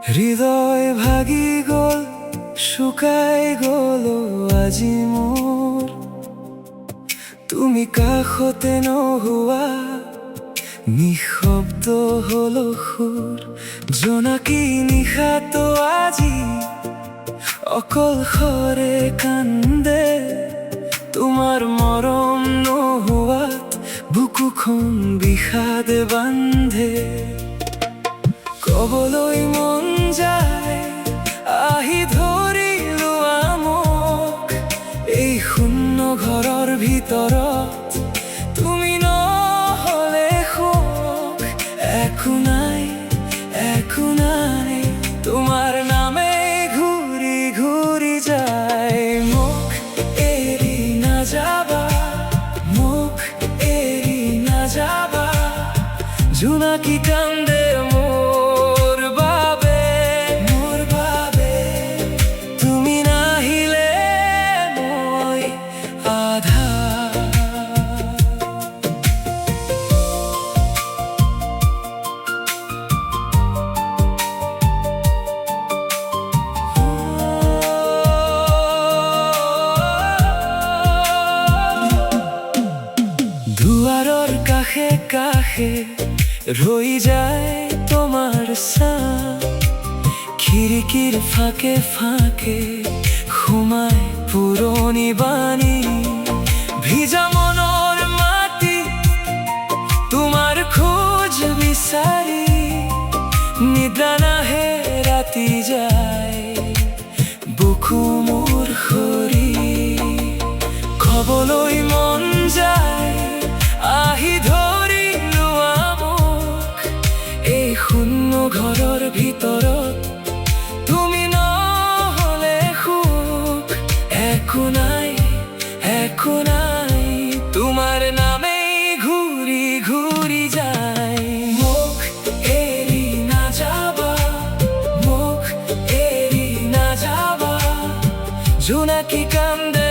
হৃদয় ভাগি গল শুকাই গল আজি মোৰ তুমি কাষতে নোহোৱা নিঃশব্দ হলো সুৰ জোনাকী নিশাতো আজি অকলশৰে কান্দে তোমাৰ মৰম নোহোৱাত বুকুখন বিষাদে বান্ধে কবলৈ মন যায় আহি ধৰিলোৱা মোক এই শূন্য ঘৰৰ ভিতৰত তুমি নহলে সুখ একো নাই তোমাৰ নামে ঘূৰি ঘূৰি যায় মোক এৰি নাযাবা মোক এৰি নাযাবা জোনাকী কান্দে দুৱাৰৰ কাষে কাষে ৰৈ যায় তোমাৰ ছাঁ খিৰিকীৰ ফাঁকে ফাঁকে সোমাই পুৰণি বাণী ভিজা মনৰ মাটি তোমাৰ খোজ বিচাৰি নিদ্ৰা নাহে ৰাতি যায় বুকু মোৰ সৰি কবলৈ মন যায় আহি ধৰিলোৱা মোক এই শূন্য ঘৰৰ ভিতৰত তুমি নহলে সুখ একো নাই তোমাৰ নামেই ঘূৰি ঘূৰি যায় মোক এৰি নাযাবা মোক এৰি নাযাবা জোনাকী কান্দে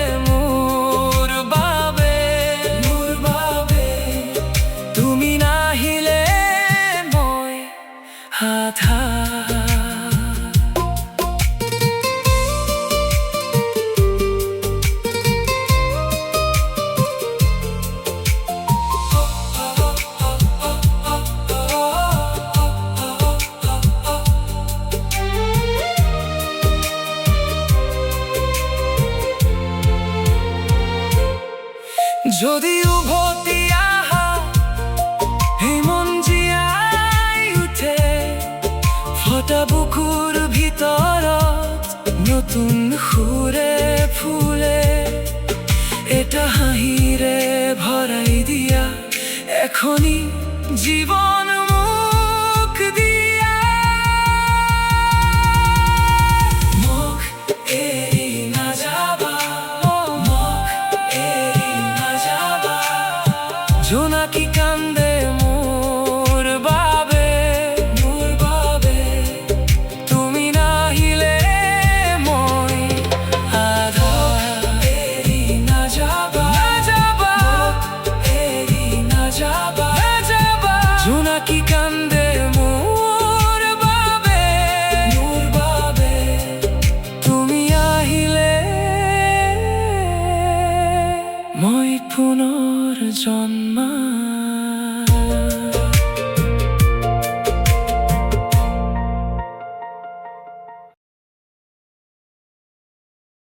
তুমি নাহিলে মই আধা যদি উভতি আহা এই মন জীয়াই উঠে ফটা বুকুৰ ভিতৰত নতুন সুৰে ফুলে এটা হাঁহিৰে ভৰাই দিয়া এখনি জীৱন